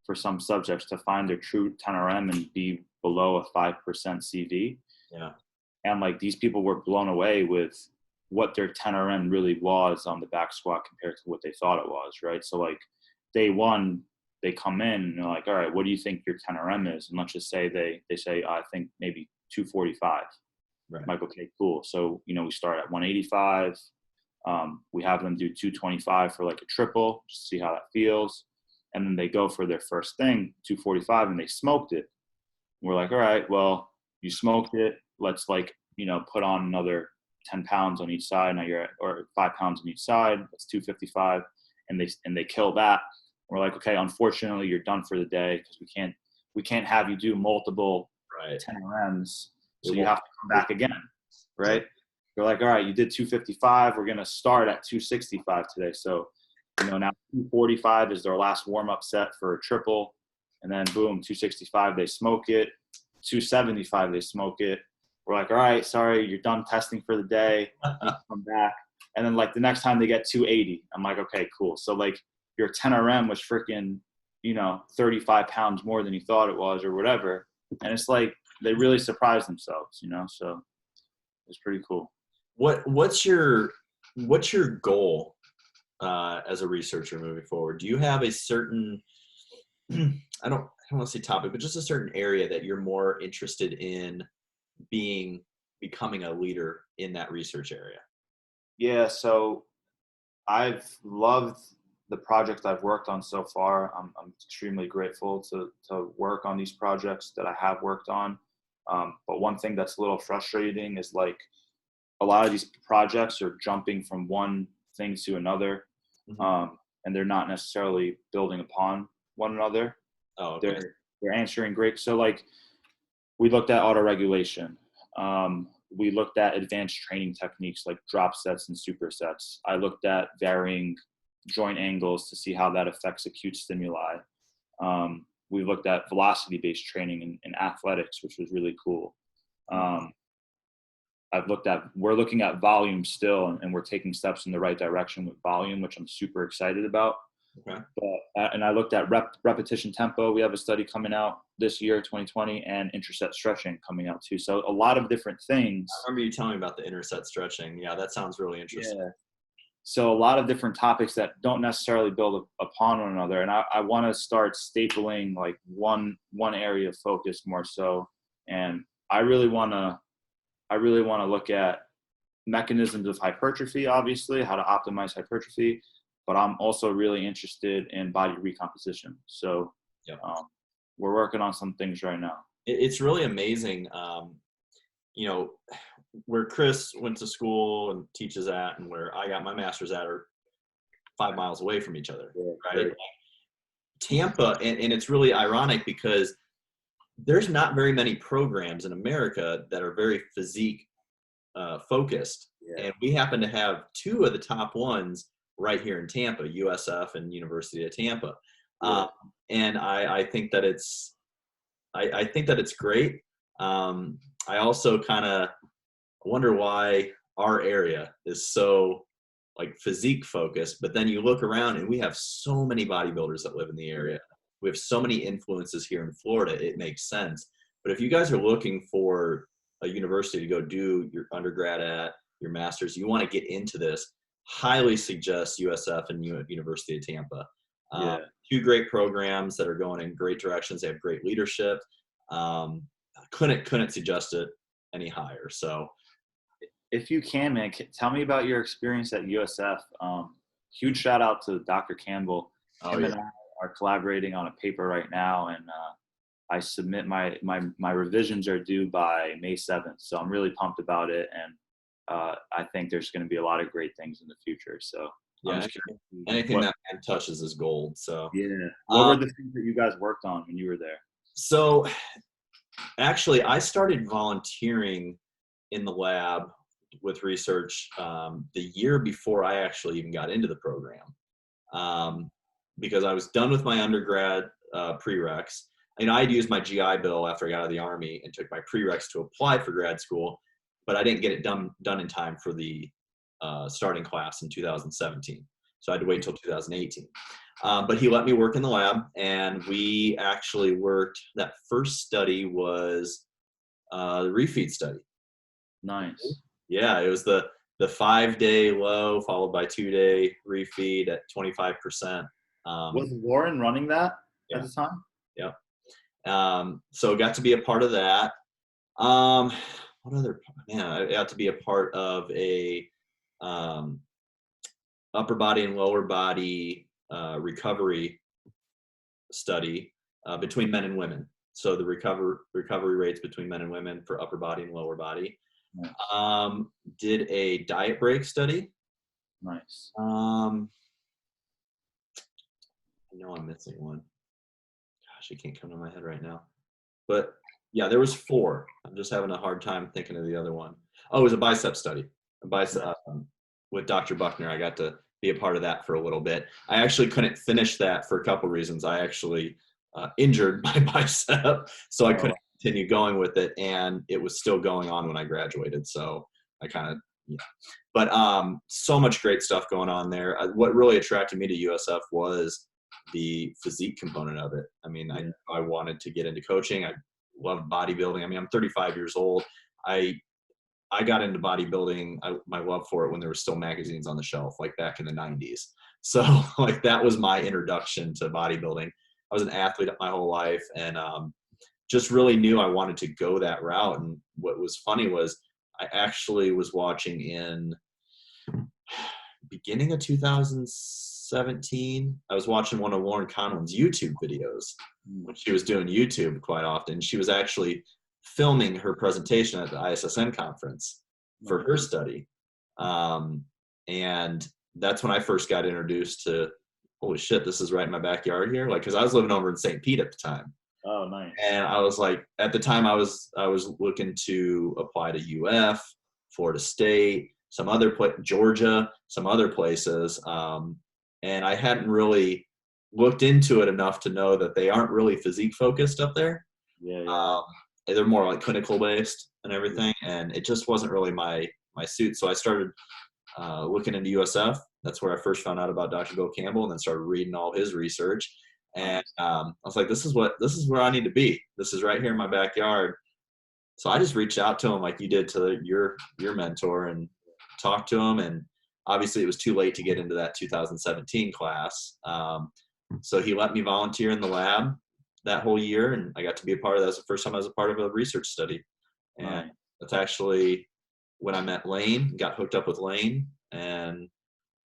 for some subjects to find their true 10RM and be below a 5% CV. Yeah. And like these people were blown away with what their 10RM really was on the back squat compared to what they thought it was, right? So like day one, they come in and they're like, all right, what do you think your 10RM is? And let's just say they say, I think maybe 245. Right. I'm like, okay, cool. So, you know, we start at 185. We have them do 225 for like a triple, just to see how that feels. And then they go for their first thing, 245, and they smoked it. We're like, all right, well, you smoked it. Let's like, you know, put on another 10 pounds on each side. Now you're at, or 5 pounds on each side. That's 255. And they kill that. We're like, okay, unfortunately you're done for the day because we can't have you do multiple 10RMs. So you have to come back again. Right. We're like, all right, you did 255. We're going to start at 265 today. So, you know, now 245 is their last warm up set for a triple. And then boom, 265, they smoke it. 275, they smoke it. We're like, all right, sorry, you're done testing for the day. Come back. And then like the next time they get 280, I'm like, okay, cool. So like your 10RM was freaking, you know, 35 pounds more than you thought it was or whatever. And it's like, they really surprised themselves, you know? So it's pretty cool. What's your goal as a researcher moving forward? Do you have a certain, I don't want to say topic, but just a certain area that you're more interested in becoming a leader in that research area? Yeah, so I've loved the projects I've worked on so far. I'm extremely grateful to work on these projects that I have worked on. But one thing that's a little frustrating is like a lot of these projects are jumping from one thing to another, and they're not necessarily building upon one another. Oh, okay. They're answering great. So like we looked at autoregulation. We looked at advanced training techniques like drop sets and supersets. I looked at varying joint angles to see how that affects acute stimuli. We looked at velocity-based training in athletics, which was really cool. We're looking at volume still, and we're taking steps in the right direction with volume, which I'm super excited about. Okay. And I looked at repetition tempo. We have a study coming out this year, 2020, and interset stretching coming out too. So a lot of different things. I remember you telling me about the interset stretching. Yeah, that sounds really interesting. Yeah. So a lot of different topics that don't necessarily build upon one another. And I want to start stapling like one area of focus more so. And I really want to look at mechanisms of hypertrophy, obviously, how to optimize hypertrophy. But I'm also really interested in body recomposition. So we're working on some things right now. It's really amazing, you know, where Chris went to school and teaches at and where I got my master's at are 5 miles away from each other, right? Like Tampa, and it's really ironic because there's not very many programs in America that are very physique focused. Yeah. And we happen to have two of the top ones right here in Tampa, USF and University of Tampa. Yeah. And I think that it's great. I also kind of wonder why our area is so like physique focused, but then you look around and we have so many bodybuilders that live in the area. We have so many influences here in Florida. It makes sense. But if you guys are looking for a university to go do your undergrad at, your master's, you want to get into this, highly suggest USF and University of Tampa. Two great programs that are going in great directions. They have great leadership. Couldn't suggest it any higher. So if you can, man, tell me about your experience at USF. Huge shout out to Dr. Campbell. Him and I are collaborating on a paper right now, and I submit my revisions are due by May 7th. So I'm really pumped about it, and I think there's going to be a lot of great things in the future. So yeah, anything that man touches is gold. So yeah, what were the things that you guys worked on when you were there? So actually, I started volunteering in the lab with research the year before I actually even got into the program, because I was done with my undergrad prereqs. And I'd used my GI Bill after I got out of the Army and took my prereqs to apply for grad school, but I didn't get it done in time for the starting class in 2017. So I had to wait till 2018. But he let me work in the lab, and we actually worked. That first study was the refeed study. Nice. Yeah, it was the 5-day low followed by 2-day refeed at 25%. Was Warren running that Yeah. at the time? Yeah. So got to be a part of that. What other, man, I got to be a part of a upper body and lower body recovery study between men and women. So the recovery rates between men and women for upper body and lower body. Nice. Did a diet break study. Nice. I know I'm missing one. Gosh, it can't come to my head right now. But yeah, there was 4. I'm just having a hard time thinking of the other one. Oh, it was a bicep study. A bicep with Dr. Buckner. I got to be a part of that for a little bit. I actually couldn't finish that for a couple reasons. I actually injured my bicep, so I couldn't continue going with it, and it was still going on when I graduated. So I kind of, But so much great stuff going on there. What really attracted me to USF was the physique component of it. I mean, I wanted to get into coaching. I love bodybuilding. I mean, I'm 35 years old. I got into bodybuilding, my love for it when there were still magazines on the shelf, like back in the 90s. So like that was my introduction to bodybuilding. I was an athlete my whole life, and just really knew I wanted to go that route. And what was funny was I actually was watching in beginning of 2017, I was watching one of Lauren Conlon's YouTube videos when she was doing YouTube quite often. She was actually filming her presentation at the ISSN conference for her study. And that's when I first got introduced to, holy shit, this is right in my backyard here. Like, cause I was living over in St. Pete at the time. Oh, nice. And I was like, at the time I was looking to apply to UF, Florida State, some other Georgia, some other places. And I hadn't really looked into it enough to know that they aren't really physique focused up there. Yeah. They're more like clinical based and everything. And it just wasn't really my suit. So I started looking into USF. That's where I first found out about Dr. Bill Campbell, and then started reading all his research. And I was like, this is where I need to be. This is right here in my backyard. So I just reached out to him like you did to your mentor and talked to him. And obviously it was too late to get into that 2017 class. So he let me volunteer in the lab that whole year, and I got to be a part of that. That was the first time I was a part of a research study. And that's actually when I met Lane, got hooked up with Lane. And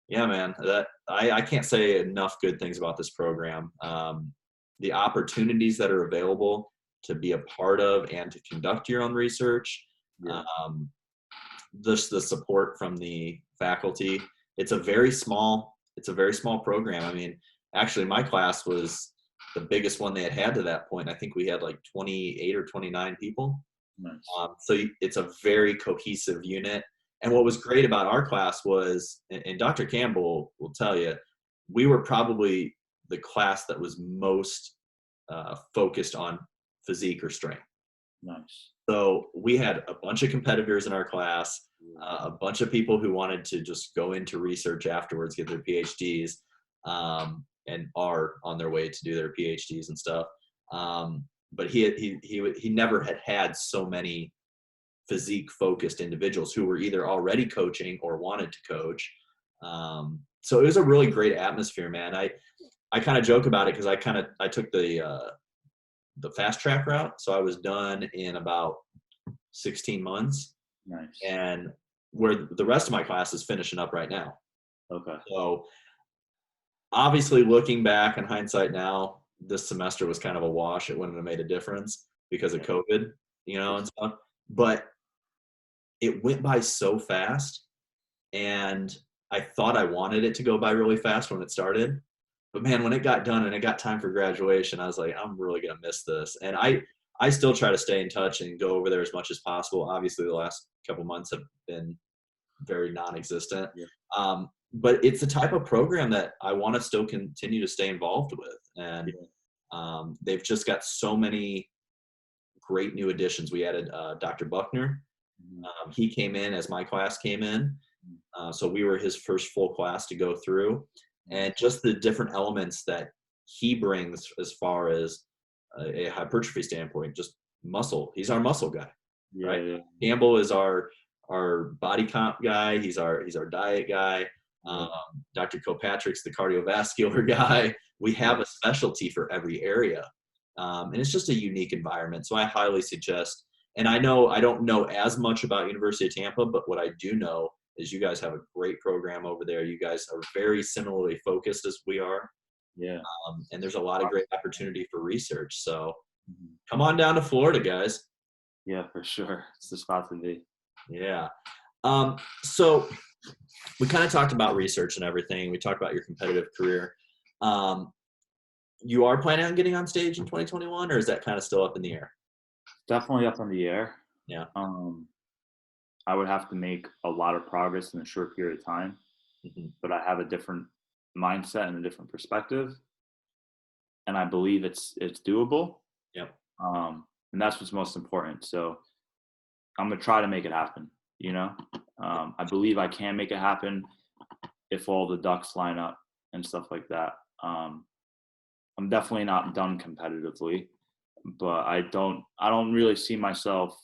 yeah, man, that I can't say enough good things about this program. The opportunities that are available to be a part of and to conduct your own research, the support from the faculty. It's a very small program. I mean, actually my class was the biggest one they had to that point. I think we had like 28 or 29 people. Nice. So it's a very cohesive unit. And what was great about our class was, and Dr. Campbell will tell you, we were probably the class that was most focused on physique or strength. Nice. So we had a bunch of competitors in our class, a bunch of people who wanted to just go into research afterwards, get their PhDs, and are on their way to do their PhDs and stuff. But he never had so many physique focused individuals who were either already coaching or wanted to coach. So it was a really great atmosphere, man. I kind of joke about it because I took the fast track route. So I was done in about 16 months. Nice. And where the rest of my class is finishing up right now. Okay. So obviously looking back in hindsight now, this semester was kind of a wash. It wouldn't have made a difference because of COVID, and stuff. But it went by so fast, and I thought I wanted it to go by really fast when it started. But man, when it got done and it got time for graduation, I was like, I'm really going to miss this. And I still try to stay in touch and go over there as much as possible. Obviously, the last couple months have been very non-existent. Yeah. But it's the type of program that I want to still continue to stay involved with. And they've just got so many great new additions. We added Dr. Buckner. He came in as my class came in, So we were his first full class to go through, and just the different elements that he brings as far as a hypertrophy standpoint, just muscle. He's our muscle guy, right? Yeah. Campbell is our body comp guy. He's our diet guy. Dr. Kilpatrick's the cardiovascular guy. We have a specialty for every area. And it's just a unique environment. So I highly suggest, and I know I don't know as much about University of Tampa, but what I do know is you guys have a great program over there. You guys are very similarly focused as we are. Yeah. And there's a lot of great opportunity for research. So come on down to Florida, guys. Yeah, for sure. It's the spot to be. Yeah. So we kind of talked about research and everything. We talked about your competitive career. You are planning on getting on stage in 2021, or is that kind of still up in the air? Definitely up in the air. Yeah. I would have to make a lot of progress in a short period of time, but I have a different mindset and a different perspective, and I believe it's doable. Yep. And that's what's most important. So I'm gonna try to make it happen. I believe I can make it happen if all the ducks line up and stuff like that. I'm definitely not done competitively, but I don't really see myself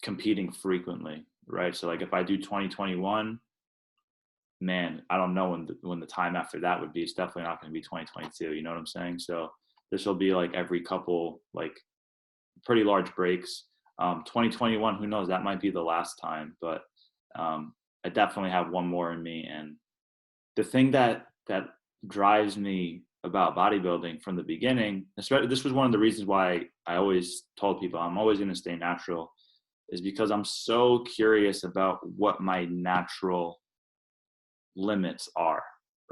competing frequently, right? So like if I do 2021, man, I don't know when the time after that would be. It's definitely not going to be 2022. You know what I'm saying? So this will be like every couple, like pretty large breaks. 2021, who knows? That might be the last time, but I definitely have one more in me. And the thing that drives me about bodybuilding from the beginning, especially this was one of the reasons why I always told people I'm always going to stay natural, is because I'm so curious about what my natural limits are,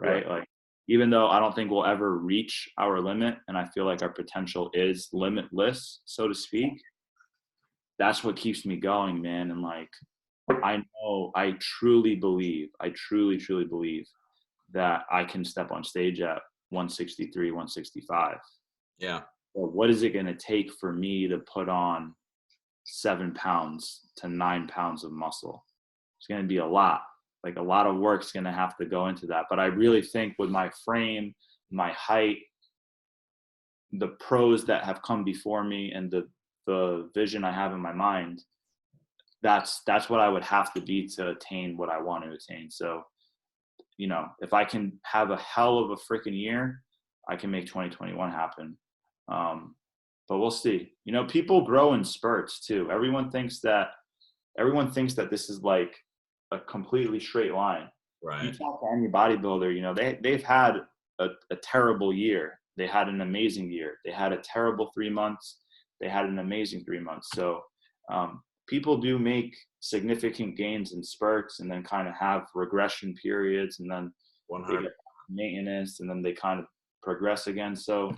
right? Like, even though I don't think we'll ever reach our limit, and I feel like our potential is limitless, so to speak, that's what keeps me going, man. And like, I truly believe that I can step on stage at 163, 165. Yeah. Well, what is it going to take for me to put on 7 pounds to 9 pounds of muscle? It's going to be a lot. Like a lot of work's going to have to go into that. But I really think with my frame, my height, the pros that have come before me, and the vision I have in my mind, that's what I would have to be to attain what I want to attain. So, if I can have a hell of a freaking year, I can make 2021 happen. But we'll see. People grow in spurts too. Everyone thinks that this is like a completely straight line. Right. You talk to any bodybuilder, they've had a terrible year. They had an amazing year. They had a terrible 3 months. They had an amazing 3 months. So people do make significant gains in spurts, and then kind of have regression periods, and then they get maintenance, and then they kind of progress again. So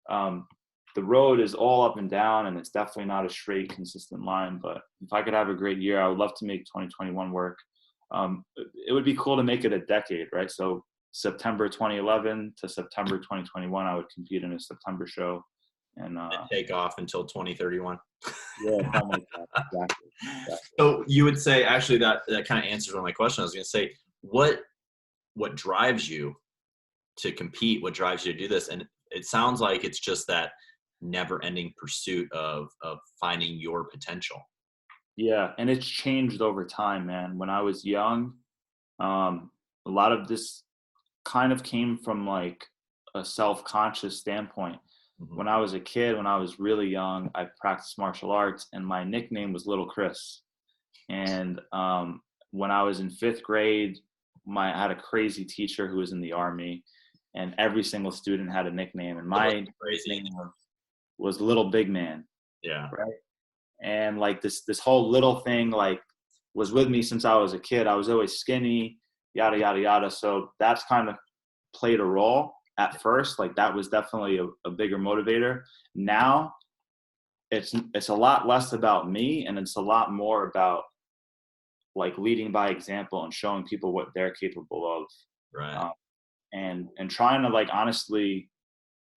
the road is all up and down, and it's definitely not a straight, consistent line. But if I could have a great year, I would love to make 2021 work. It would be cool to make it a decade, right? So September 2011 to September 2021, I would compete in a September show. And take off until 2031. Yeah, something like that. Exactly. So you would say, actually, that kind of answers one of my questions. I was going to say, what drives you to compete? What drives you to do this? And it sounds like it's just that never-ending pursuit of finding your potential. Yeah, and it's changed over time, man. When I was young, a lot of this kind of came from like a self-conscious standpoint. When I was a kid, when I was really young, I practiced martial arts, and my nickname was Little Chris. And when I was in 5th grade, I had a crazy teacher who was in the Army, and every single student had a nickname, and my nickname was Little Big Man. Yeah. Right. And like this whole little thing like was with me since I was a kid. I was always skinny, yada yada yada. So that's kind of played a role. At first, like that was definitely a bigger motivator. Now it's a lot less about me, and it's a lot more about like leading by example and showing people what they're capable of. Right. And trying to like honestly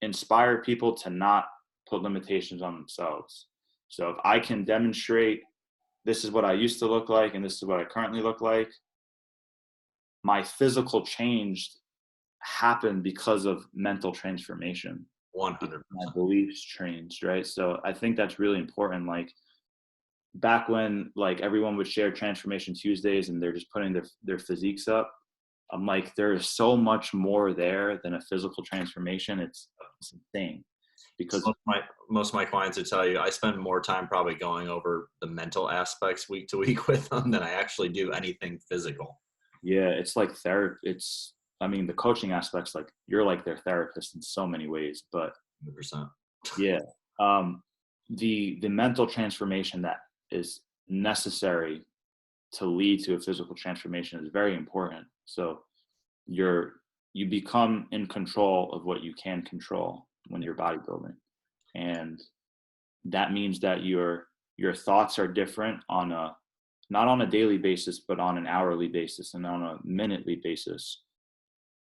inspire people to not put limitations on themselves. So if I can demonstrate this is what I used to look like and this is what I currently look like, my physical change happened because of mental transformation. 100%. My beliefs changed, right? So I think that's really important. Like back when like everyone would share Transformation Tuesdays and they're just putting their physiques up, I'm like, there is so much more there than a physical transformation. It's insane. Because most of my clients would tell you I spend more time probably going over the mental aspects week to week with them than I actually do anything physical. yeah, it's like therapy. I mean, the coaching aspects, like you're like their therapist in so many ways, but 100%. yeah, the mental transformation that is necessary to lead to a physical transformation is very important. So you become in control of what you can control when you're bodybuilding, and that means that your thoughts are different on a not on a daily basis, but on an hourly basis and on a minutely basis.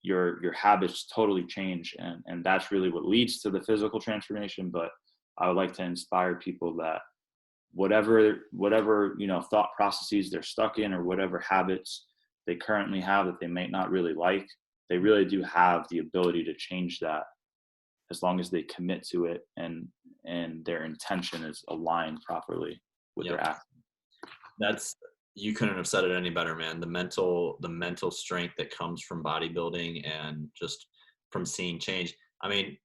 Your habits totally change, and that's really what leads to the physical transformation. But I would like to inspire people that whatever thought processes they're stuck in, or whatever habits they currently have that they might not really like, they really do have the ability to change that as long as they commit to it and their intention is aligned properly with their action. You couldn't have said it any better, man. The mental strength that comes from bodybuilding and just from seeing change. I mean,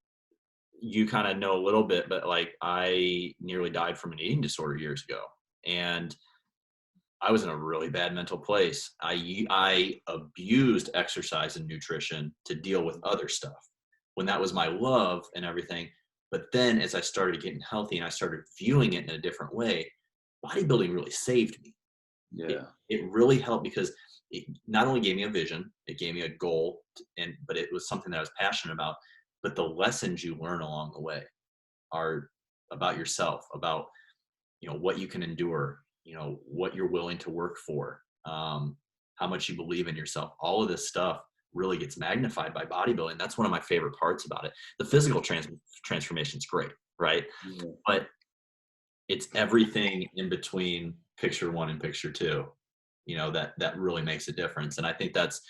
you kind of know a little bit, but like I nearly died from an eating disorder years ago, and I was in a really bad mental place. I abused exercise and nutrition to deal with other stuff when that was my love and everything. But then as I started getting healthy and I started viewing it in a different way, bodybuilding really saved me. Yeah. It really helped because it not only gave me a vision, it gave me a goal, but it was something that I was passionate about. But the lessons you learn along the way are about yourself, about what you can endure, what you're willing to work for, how much you believe in yourself. All of this stuff really gets magnified by bodybuilding. That's one of my favorite parts about it. The physical transformation is great, right? Yeah. But it's everything in between picture one and picture two, that really makes a difference. And I think that's,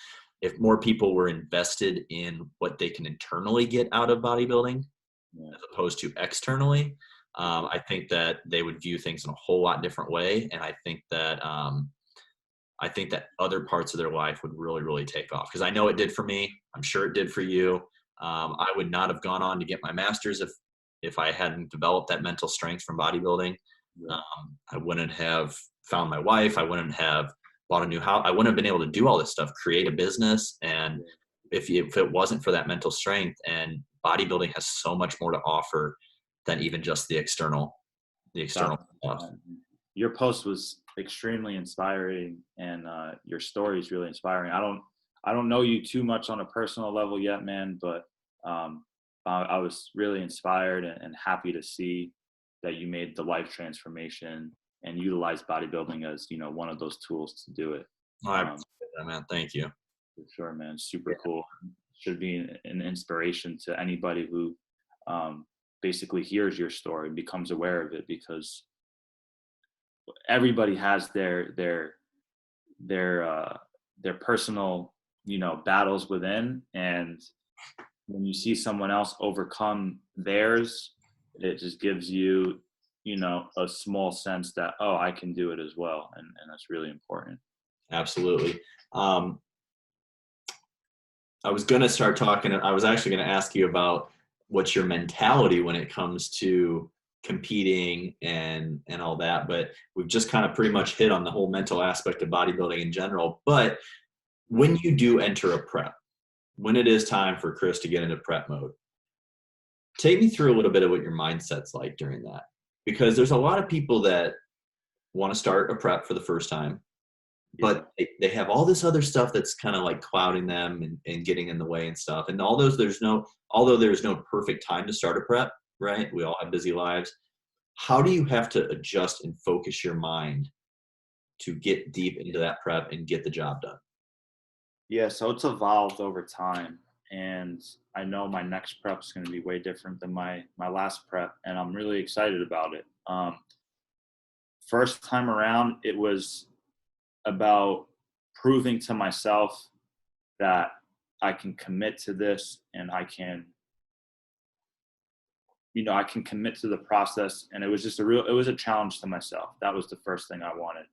if more people were invested in what they can internally get out of bodybuilding as opposed to externally, I think that they would view things in a whole lot different way. And I think that other parts of their life would really, really take off. Because I know it did for me. I'm sure it did for you. I would not have gone on to get my master's if I hadn't developed that mental strength from bodybuilding. I wouldn't have found my wife. I wouldn't have bought a new house. I wouldn't have been able to do all this stuff, create a business. And if it wasn't for that mental strength, and bodybuilding has so much more to offer than even just the external stuff. Your post was extremely inspiring, and your story is really inspiring. I don't know you too much on a personal level yet, man, but I was really inspired and happy to see that you made the life transformation and utilized bodybuilding as one of those tools to do it. I appreciate that, man. Thank you. For sure, man. Super cool. Should be an inspiration to anybody who basically hears your story and becomes aware of it, because everybody has their personal battles within, and when you see someone else overcome theirs, it just gives you a small sense that, oh, I can do it as well, and that's really important. Absolutely. I was going to start talking. I was actually going to ask you about what's your mentality when it comes to competing and all that, but we've just kind of pretty much hit on the whole mental aspect of bodybuilding in general. But when you do enter a prep, when it is time for Chris to get into prep mode, take me through a little bit of what your mindset's like during that, because there's a lot of people that want to start a prep for the first time, but they have all this other stuff that's kind of like clouding them and getting in the way and stuff. And although there's no perfect time to start a prep, right? We all have busy lives. How do you have to adjust and focus your mind to get deep into that prep and get the job done? Yeah, so it's evolved over time, and I know my next prep is going to be way different than my last prep, and I'm really excited about it. First time around, it was about proving to myself that I can commit to this, and I can commit to the process. And it was just it was a challenge to myself. That was the first thing I wanted.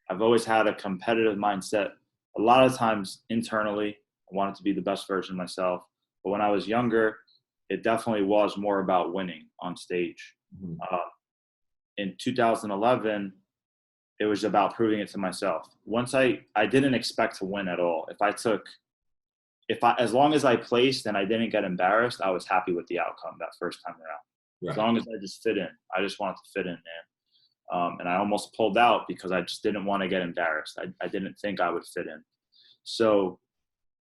I've always had a competitive mindset. A lot of times internally, I wanted to be the best version of myself. But when I was younger, it definitely was more about winning on stage. Mm-hmm. In 2011, it was about proving it to myself. Once I didn't expect to win at all. As long as I placed and I didn't get embarrassed, I was happy with the outcome that first time around. Right. As long as I just fit in, I just wanted to fit in, man. And I almost pulled out because I just didn't want to get embarrassed. I didn't think I would fit in. So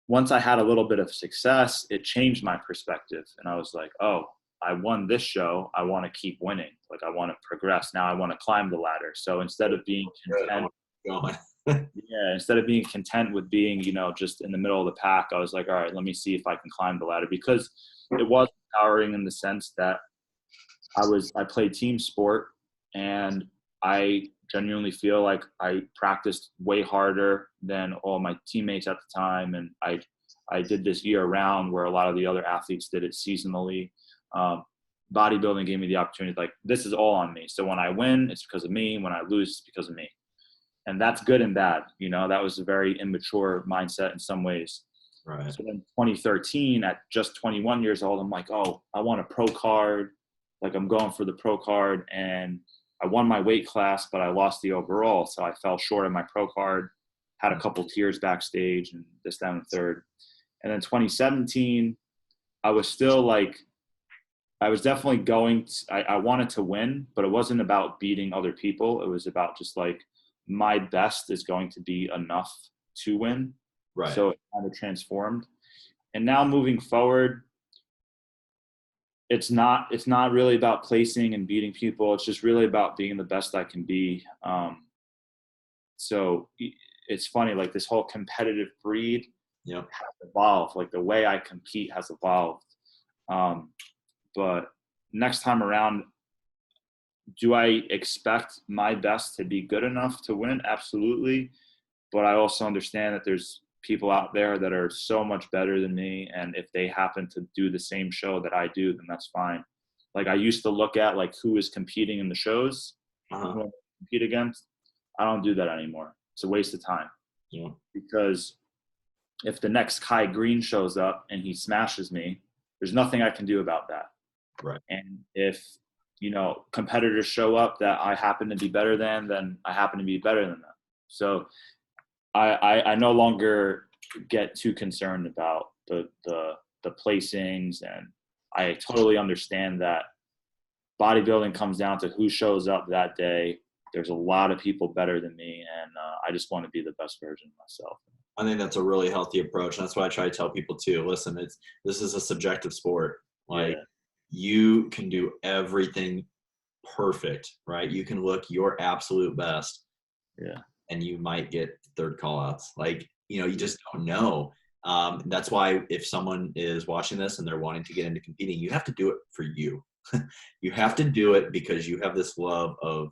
once I had a little bit of success, it changed my perspective. And I was like, oh, I won this show. I want to keep winning. Like, I want to progress. Now I want to climb the ladder. So instead of being content, instead of being content with being, just in the middle of the pack, I was like, all right, let me see if I can climb the ladder, because it was empowering in the sense that I played team sport, and I genuinely feel like I practiced way harder than all my teammates at the time. And I did this year round, where a lot of the other athletes did it seasonally. Bodybuilding gave me the opportunity, like, this is all on me. So when I win, it's because of me. When I lose, it's because of me. And that's good and bad. That was a very immature mindset in some ways. Right. So in 2013, at just 21 years old, I'm like, oh, I want a pro card. Like, I'm going for the pro card. And I won my weight class, but I lost the overall. So I fell short of my pro card, had a couple tears backstage and this, that, and the third. And then 2017, I was still like, I was definitely I wanted to win, but it wasn't about beating other people. It was about just like, my best is going to be enough to win. Right. So it kind of transformed. And now moving forward, it's not really about placing and beating people. It's just really about being the best I can be. So it's funny, like, this whole competitive breed has evolved. Like, the way I compete has evolved. But next time around, do I expect my best to be good enough to win? Absolutely. But I also understand that there's people out there that are so much better than me. And if they happen to do the same show that I do, then that's fine. Like, I used to look at, like, who is competing in the shows, who I compete against. I don't do that anymore. It's a waste of time. Yeah. Because if the next Kai Green shows up and he smashes me, there's nothing I can do about that. Right. And if competitors show up that I happen to be better than, then I happen to be better than them. So I no longer get too concerned about the placings, and I totally understand that bodybuilding comes down to who shows up that day. There's a lot of people better than me, and I just want to be the best version of myself. I think that's a really healthy approach. And that's why I try to tell people too, listen, this is a subjective sport. Like, you can do everything perfect, right? You can look your absolute best. Yeah. And you might get third call outs. Like, you just don't know. That's why if someone is watching this and they're wanting to get into competing, you have to do it for you. You have to do it because you have this love of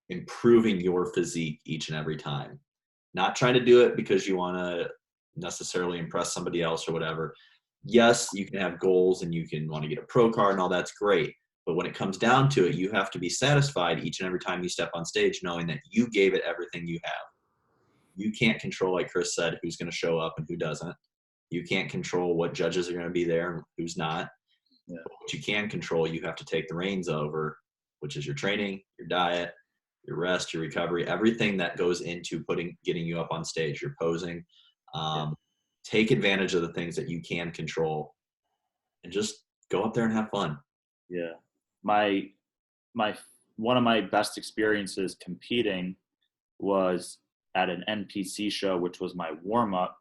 improving your physique each and every time. Not trying to do it because you want to necessarily impress somebody else or whatever. Yes, you can have goals and you can want to get a pro card and all that's great. But when it comes down to it, you have to be satisfied each and every time you step on stage, knowing that you gave it everything you have. You can't control, like Chris said, who's going to show up and who doesn't. You can't control what judges are going to be there and who's not. Yeah. But what you can control, you have to take the reins over, which is your training, your diet, your rest, your recovery, everything that goes into getting you up on stage, your posing. Take advantage of the things that you can control and just go up there and have fun. Yeah. One of my best experiences competing was at an NPC show, which was my warm-up,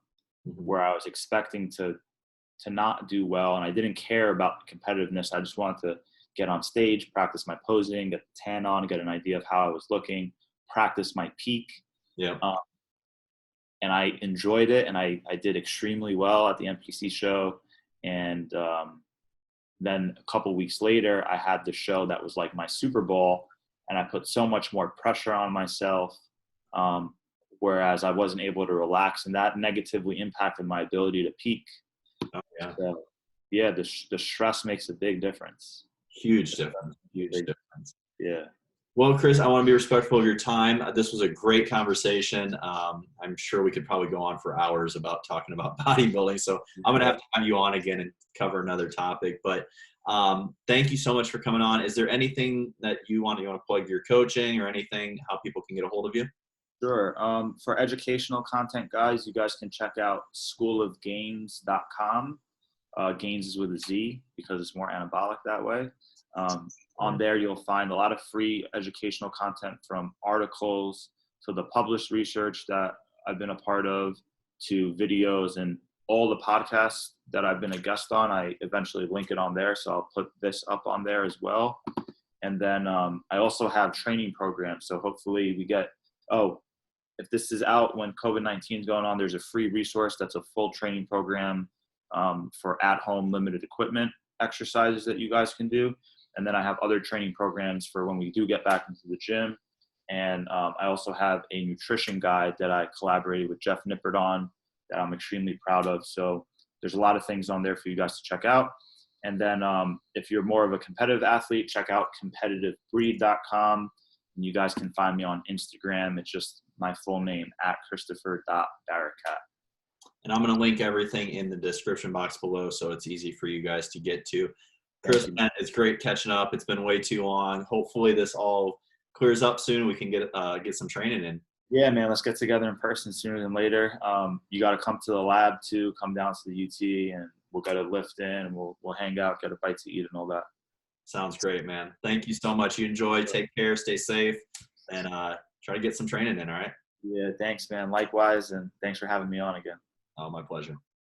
where I was expecting to not do well, and I didn't care about competitiveness. I just wanted to get on stage, practice my posing, get the tan on, get an idea of how I was looking, practice my peak. Yeah. And I enjoyed it, and I did extremely well at the NPC show. And then a couple weeks later, I had the show that was like my Super Bowl, and I put so much more pressure on myself. whereas I wasn't able to relax, and that negatively impacted my ability to peak. Oh, yeah. So, yeah, the stress makes a big difference. Huge difference. Huge difference. Yeah. Well, Chris, I want to be respectful of your time. This was a great conversation. I'm sure we could probably go on for hours about talking about bodybuilding. So I'm going to have you on again and cover another topic. But thank you so much for coming on. Is there anything that you want to plug your coaching or anything, how people can get a hold of you? Sure. For educational content, guys, you guys can check out schoolofgains.com. Gains is with a Z because it's more anabolic that way. On there, you'll find a lot of free educational content, from articles to the published research that I've been a part of, to videos, and all the podcasts that I've been a guest on. I eventually link it on there, so I'll put this up on there as well. And then I also have training programs. So hopefully we get, if this is out when COVID-19 is going on, there's a free resource that's a full training program for at-home limited equipment exercises that you guys can do. And then I have other training programs for when we do get back into the gym. And I also have a nutrition guide that I collaborated with Jeff Nippert on that I'm extremely proud of. So there's a lot of things on there for you guys to check out. And then if you're more of a competitive athlete, check out competitivebreed.com. And you guys can find me on Instagram. It's just my full name, @Christopher.Barakat. And I'm going to link everything in the description box below, so it's easy for you guys to get to. Chris, man, it's great catching up. It's been way too long. Hopefully this all clears up soon. We can get some training in. Yeah, man, let's get together in person sooner than later. You got to come to the lab too. Come down to the UT, and we'll get a lift in, and we'll hang out, get a bite to eat, and all that. Sounds great, man. Thank you so much. You enjoy. Take care. Stay safe, and try to get some training in. All right. Yeah, thanks, man. Likewise, and thanks for having me on again. Oh, my pleasure.